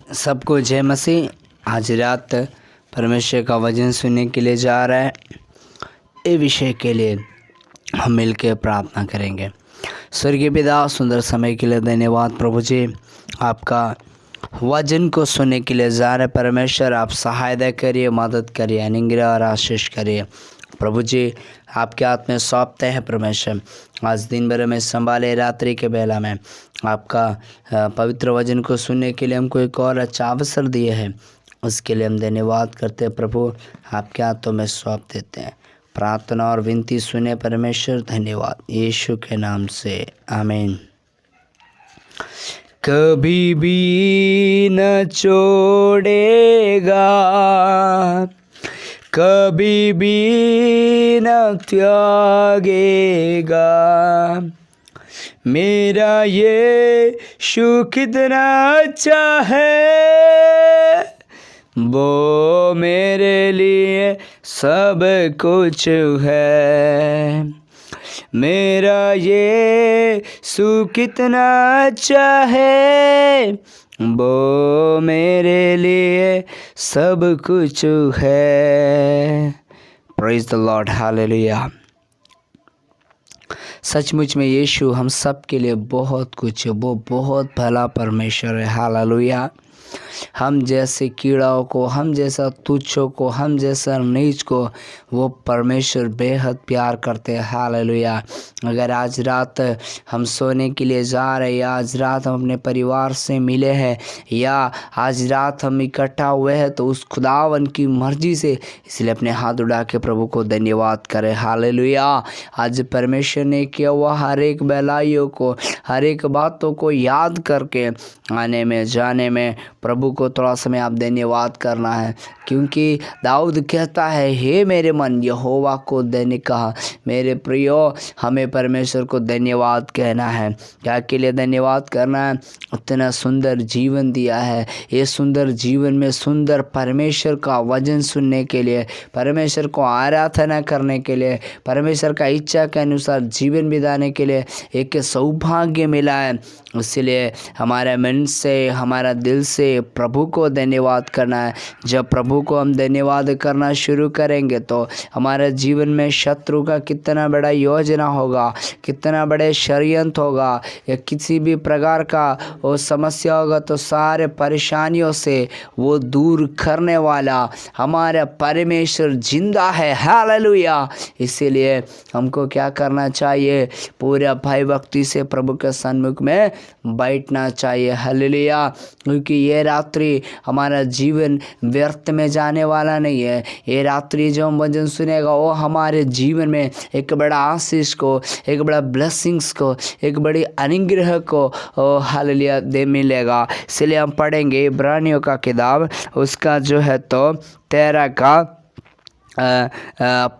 सबको जय मसीह। आज रात परमेश्वर का वचन सुनने के लिए जा रहा है। इस विषय के लिए हम मिलकर प्रार्थना करेंगे। स्वर्गीय पिता, सुंदर समय के लिए धन्यवाद प्रभु जी। आपका वचन को सुनने के लिए जा रहे परमेश्वर, आप सहायता करिए, मदद करिए, अनुग्रह और आशीष करिए प्रभु जी। आपके हाथ में सौंपते हैं परमेश्वर। आज दिन भर में संभाले, रात्रि के बेला में आपका पवित्र वचन को सुनने के लिए हमको एक और अच्छा अवसर दिए है, उसके लिए हम धन्यवाद करते हैं प्रभु। आपके हाथों में सौंप देते हैं। प्रार्थना और विनती सुने परमेश्वर, धन्यवाद यीशु के नाम से, आमीन। कभी भी न छोड़ेगा, कभी भी न त्यागेगा, मेरा यीशु कितना अच्छा है, वो मेरे लिए सब कुछ है। मेरा यीशु कितना अच्छा है, वो मेरे लिए सब कुछ है। Praise the Lord, hallelujah. सचमुच में यीशु हम सब के लिए बहुत कुछ है, वो बहुत भला परमेश्वर है, हालेलुया। हम जैसे कीड़ाओं को, हम जैसा तुच्छों को, हम जैसा नीच को वो परमेश्वर बेहद प्यार करते हैं, हालेलुया। अगर आज रात हम सोने के लिए जा रहे हैं, या आज रात हम अपने परिवार से मिले हैं, या आज रात हम इकट्ठा हुए हैं, तो उस खुदावन की मर्जी से, इसलिए अपने हाथ उठा के प्रभु को धन्यवाद करें, हालेलुया। आज परमेश्वर ने किया हुआ हर एक भलाइयों को, हर एक बातों को याद करके आने में जाने में प्रभु को थोड़ा समय आप धन्यवाद करना है। क्योंकि दाऊद कहता है, हे मेरे मन यहोवा को धन्य कहा। मेरे प्रियो, हमें परमेश्वर को धन्यवाद कहना है। क्या के लिए धन्यवाद करना है? उतना सुंदर जीवन दिया है। ये सुंदर जीवन में सुंदर परमेश्वर का वचन सुनने के लिए, परमेश्वर को आराधना करने के लिए, परमेश्वर का इच्छा के अनुसार जीवन बिताने के लिए एक सौभाग्य मिला है। इसलिए हमारे मन से, हमारा दिल से प्रभु को धन्यवाद करना है। जब प्रभु को हम धन्यवाद करना शुरू करेंगे तो हमारे जीवन में शत्रु का कितना बड़ा योजना होगा, कितना बड़े षड्यंत्र होगा, या किसी भी प्रकार का वो समस्या होगा, तो सारे परेशानियों से वो दूर करने वाला हमारा परमेश्वर जिंदा है, हालेलुया। इसीलिए हमको क्या करना चाहिए? पूरा भय भक्ति से प्रभु के सन्मुख में बैठना चाहिए, हालेलुया। क्योंकि ये रात्रि हमारा जीवन व्यर्थ में जाने वाला नहीं है। ये रात्रि जो हम वचन सुनेगा वो हमारे जीवन में एक बड़ा आशीष को, एक बड़ा ब्लेसिंग्स को, एक बड़ी अनुग्रह को हालेलुया दे मिलेगा। इसलिए हम पढ़ेंगे इब्रानियों का किताब, उसका जो है तो 13 का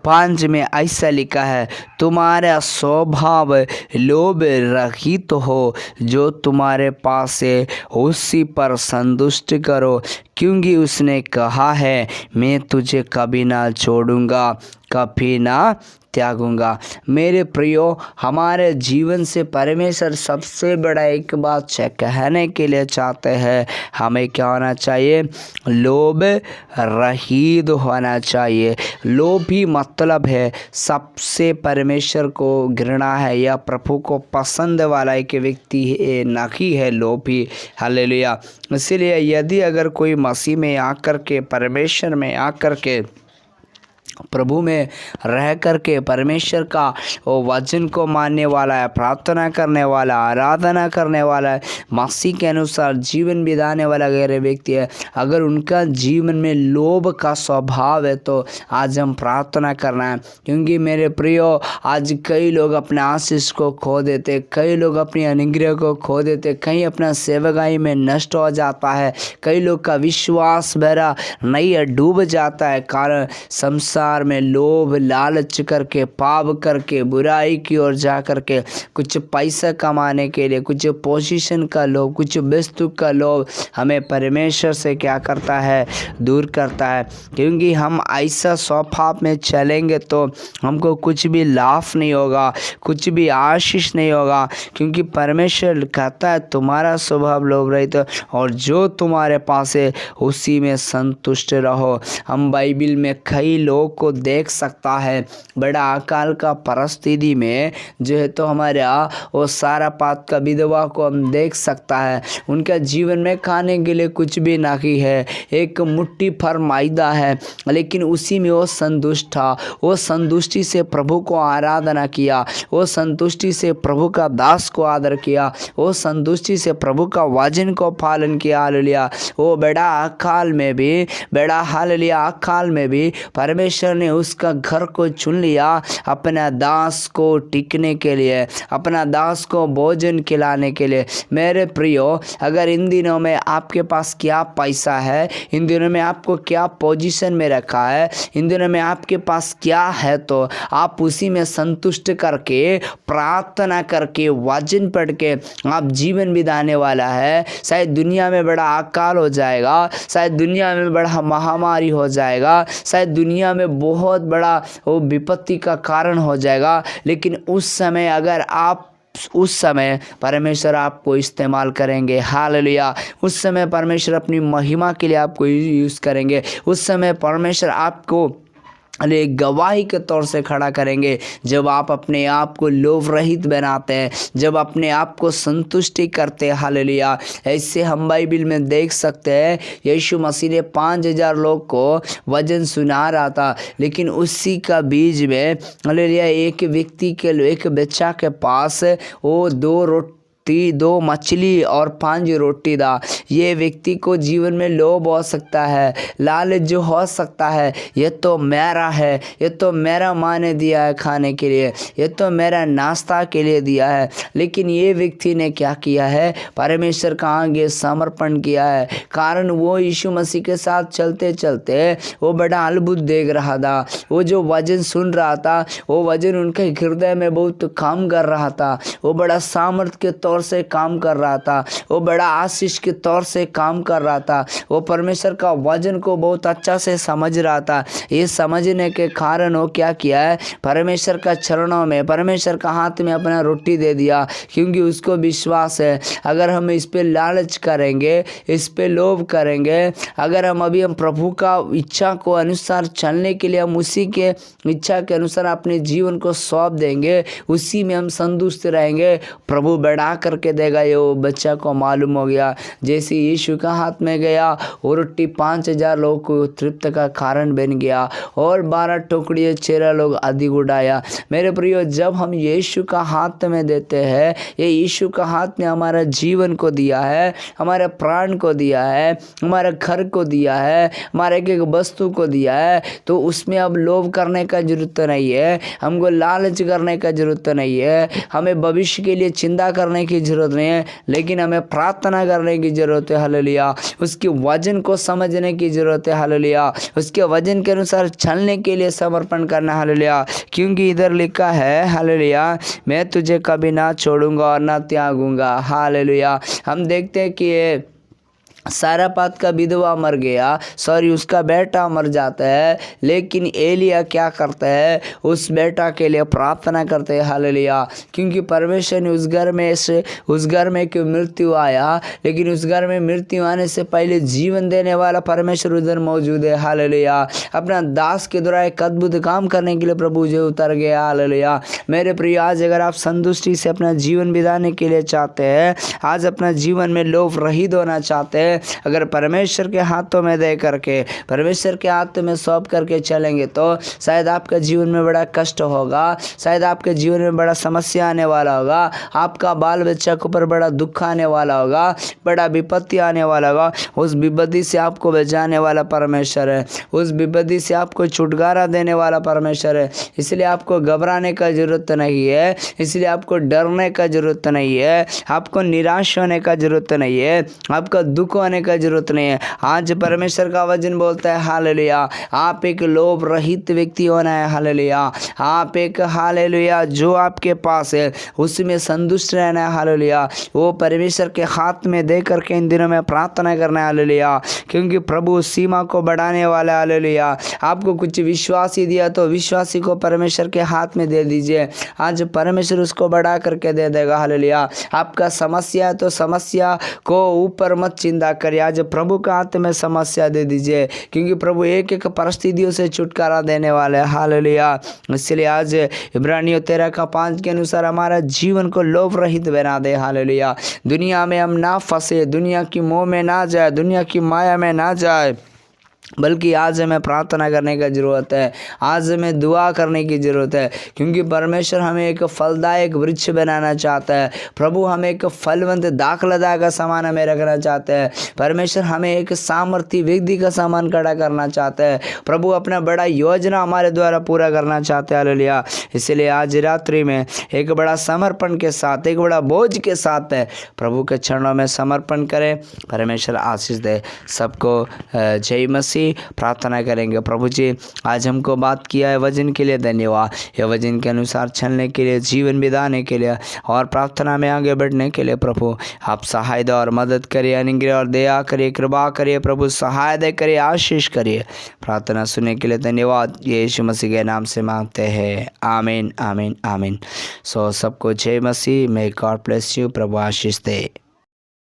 5 में ऐसा लिखा है, तुम्हारा स्वभाव लोभ रहित हो, जो तुम्हारे पास है उसी पर संतुष्ट करो, क्योंकि उसने कहा है, मैं तुझे कभी ना छोड़ूंगा, कभी ना त्यागूंगा। मेरे प्रियो, हमारे जीवन से परमेश्वर सबसे बड़ा एक बात कहने के लिए चाहते हैं। हमें क्या होना चाहिए? लोभ रहित होना चाहिए। लोभी मतलब है सबसे परमेश्वर को घृणा है या प्रभु को पसंद वाला एक व्यक्ति नहीं है लोभी, हालेलुया। इसलिए यदि अगर कोई मसीह में आकर के, परमेश्वर में आकर के, प्रभु में रह करके परमेश्वर का वो वचन को मानने वाला है, प्रार्थना करने वाला, आराधना करने वाला है, मसीह के अनुसार जीवन बिताने वाला अगर व्यक्ति है, अगर उनका जीवन में लोभ का स्वभाव है, तो आज हम प्रार्थना करना है। क्योंकि मेरे प्रियो, आज कई लोग अपने आशीष को खो देते, कई लोग अपनी अनुग्रह को खो देते, कहीं अपना सेवकाई में नष्ट हो जाता है, कई लोग का विश्वास भरा नहीं डूब जाता है। कारण संसार संसार में लोभ लालच करके, पाप करके, बुराई की ओर जा करके, कुछ पैसा कमाने के लिए, कुछ पोजीशन का लोभ, कुछ वस्तु का लोभ हमें परमेश्वर से क्या करता है, दूर करता है। क्योंकि हम ऐसा स्वभाव में चलेंगे तो हमको कुछ भी लाभ नहीं होगा, कुछ भी आशीष नहीं होगा। क्योंकि परमेश्वर कहता है तुम्हारा स्वभाव लोभ रहित और जो तुम्हारे पास है उसी में संतुष्ट रहो। हम बाइबिल में कई लोग को देख सकता है, बड़ा अकाल का परिस्थिति में जो है तो हमारे वो सारापात का विधवा को हम देख सकता है। उनका जीवन में खाने के लिए कुछ भी नहीं है, एक मुट्ठी भर मैदा है, लेकिन उसी में वो संतुष्ट था। वो संतुष्टि से प्रभु को आराधना किया, वो संतुष्टि से प्रभु का दास को आदर किया, वो संतुष्टि से प्रभु का वचन को पालन किया। हालेलुया। वो बड़ा अकाल में भी, बड़ा हालेलुया अकाल में भी परमेश्वर ने उसका घर को चुन लिया अपना दास को टिकने के लिए, अपना दास को भोजन खिलाने के लिए। मेरे प्रियो, अगर इन दिनों में आपके पास क्या पैसा है, इन दिनों में आपको क्या पोजीशन में रखा है, इन दिनों में आपके पास क्या है, तो आप उसी में संतुष्ट करके, प्रार्थना करके, वचन पढ़ के आप जीवन बिताने वाला है। शायद दुनिया में बड़ा अकाल हो जाएगा, शायद दुनिया में बड़ा महामारी हो जाएगा, शायद दुनिया में बहुत बड़ा वो विपत्ति का कारण हो जाएगा, लेकिन उस समय अगर आप उस समय परमेश्वर आपको इस्तेमाल करेंगे। हालेलुया। उस समय परमेश्वर अपनी महिमा के लिए आपको यूज़ करेंगे। उस समय परमेश्वर आपको एक गवाही के तौर से खड़ा करेंगे। जब आप अपने आप को लोभ रहित बनाते हैं, जब अपने आप को संतुष्टि करते हैं। हालेलुया। ऐसे हम बाइबिल में देख सकते हैं, यीशु मसीह ने 5000 लोग को वचन सुना रहा था, लेकिन उसी का बीच में हालेलुया एक व्यक्ति के, एक बच्चा के पास वो 2 मछली और 5 रोटी था। ये व्यक्ति को जीवन में लोभ हो सकता है, लालच जो हो सकता है, ये तो मेरा है, ये तो मेरा माँ ने दिया है खाने के लिए, ये तो मेरा नाश्ता के लिए दिया है। लेकिन ये व्यक्ति ने क्या किया है, परमेश्वर का आगे समर्पण किया है। कारण वो यीशु मसीह के साथ चलते चलते वो बड़ा अद्भुत देख रहा था। वो जो वचन सुन रहा था, वो वचन उनके हृदय में बहुत काम कर रहा था। वो बड़ा सामर्थ्य के तौर से काम कर रहा था, वो बड़ा आशीष के तौर से काम कर रहा था। वो परमेश्वर का वचन को बहुत अच्छा से समझ रहा था। ये समझने के कारण वो क्या किया है, परमेश्वर का चरणों में, परमेश्वर का हाथ में अपना रोटी दे दिया। क्योंकि उसको विश्वास है, अगर हम इस पे लालच करेंगे, इस पे लोभ करेंगे, अगर हम प्रभु का इच्छा को अनुसार चलने के लिए हम उसी के इच्छा के अनुसार अपने जीवन को सौंप देंगे, उसी में हम संतुष्ट रहेंगे, प्रभु बढ़ा करके देगा। ये वो बच्चा को मालूम हो गया, जैसे यीशु का हाथ में गया वो रोटी 5000 लोगों को तृप्त का कारण बन गया और 12 टुकड़ियाँ 13 लोग अधिक उड़ाया। मेरे प्रियो, जब हम यीशु का हाथ में देते हैं, ये यीशु का हाथ ने हमारा जीवन को दिया है, हमारे प्राण को दिया है, हमारे घर को दिया है, हमारे एक एक वस्तु को दिया है, तो उसमें अब लोभ करने का जरूरत नहीं है, हमको लालच करने का जरूरत नहीं है, हमें भविष्य के लिए चिंता करने की जरूरत नहीं है, लेकिन हमें प्रार्थना करने की जरूरत है। हालेलुया। उसके वचन को समझने की जरूरत है। हालेलुया। उसके वचन के अनुसार चलने के लिए समर्पण करना। हालेलुया। क्योंकि इधर लिखा है, हालेलुया, मैं तुझे कभी ना छोड़ूंगा और ना त्यागूंगा। हालेलुया। हम देखते हैं कि सारापात का विधवा मर गया, उसका बेटा मर जाता है, लेकिन एलिया क्या करता है, उस बेटा के लिए प्रार्थना करते हैं। हालेलुया। क्योंकि परमेश्वर ने उस घर में क्यों मृत्यु आया, लेकिन उस घर में मृत्यु आने से पहले जीवन देने वाला परमेश्वर उधर मौजूद है। हालेलुया। अपना दास के द्वारा एक अद्भुत काम करने के लिए प्रभु जो उतर गया। हालेलुया। मेरे प्रिय, आज अगर आप संतुष्टि से अपना जीवन बिताने के लिए चाहते हैं, आज अपना जीवन में लोभ रहित होना चाहते हैं, अगर परमेश्वर के हाथों में दे करके, परमेश्वर के हाथ में सौंप करके चलेंगे, तो शायद आपका जीवन में बड़ा कष्ट होगा, शायद आपके जीवन में बड़ा समस्या आने वाला होगा, आपका बाल बच्चा के ऊपर बड़ा दुख आने वाला होगा, बड़ा विपत्ति आने वाला होगा। उस विपत्ति से आपको बचाने वाला परमेश्वर है, उस विपत्ति से आपको छुटकारा देने वाला परमेश्वर है। इसलिए आपको घबराने का जरूरत नहीं है, इसलिए आपको डरने का जरूरत नहीं है, आपको निराश होने का जरूरत नहीं है, आपका दुख को आने का जरूरत नहीं है। आज परमेश्वर का वचन बोलता है हालेलुया, आप एक लोभ रहित व्यक्ति होना है। हालेलुया, आप एक हालेलुया जो आपके पास है उसमें संतुष्ट रहना है। हालेलुया, वो परमेश्वर के हाथ में दे करके इन दिनों में प्रार्थना करना है। हालेलुया, क्योंकि प्रभु सीमा को बढ़ाने वाला है। हालेलुया, आपको कुछ विश्वासी दिया तो विश्वासी को परमेश्वर के हाथ में दे दीजिए, आज परमेश्वर उसको बढ़ा करके दे देगा। हालेलुया, आपका समस्या है तो समस्या को ऊपर मत चिंता करिए, आज प्रभु का हाथ में समस्या दे दीजिए, क्योंकि प्रभु एक एक परिस्थितियों से छुटकारा देने वाले हैं। हालेलुया, इसलिए आज इब्रानियों 13:5 के अनुसार हमारा जीवन को लोभ रहित बना दे। हालेलुया, दुनिया में हम ना फंसे, दुनिया की मोह में ना जाए, दुनिया की माया में ना जाए, बल्कि आज हमें प्रार्थना करने की ज़रूरत है, आज हमें दुआ करने की ज़रूरत है, क्योंकि परमेश्वर हमें एक फलदायक वृक्ष बनाना चाहता है। प्रभु हमें एक फलवंत दाखलता का सामान हमें रखना चाहते हैं। परमेश्वर हमें एक सामर्थ्य व्यक्ति का सामान खड़ा करना चाहता है। प्रभु अपना बड़ा योजना हमारे द्वारा पूरा करना चाहते हैं। हालेलुया, इसलिए आज रात्रि में एक बड़ा समर्पण के साथ, एक बड़ा बोझ के साथ प्रभु के चरणों में समर्पण करें। परमेश्वर आशीष दे सबको। जय मसीह। प्रार्थना करेंगे। प्रभु जी, आज हमको बात किया है वचन के लिए धन्यवाद, ये वचन के अनुसार चलने के लिए, जीवन बिताने के लिए और प्रार्थना में आगे बढ़ने के लिए प्रभु आप सहायता और मदद करिए, अनुग्रह और दया करिए, कृपा करिए। प्रभु सहायता करिए, आशीष करिए। प्रार्थना सुनने के लिए धन्यवाद, यीशु मसीह के नाम से मांगते हैं, आमीन आमीन आमीन। सो सबको जय मसीह। May God bless you. प्रभु आशीष दे।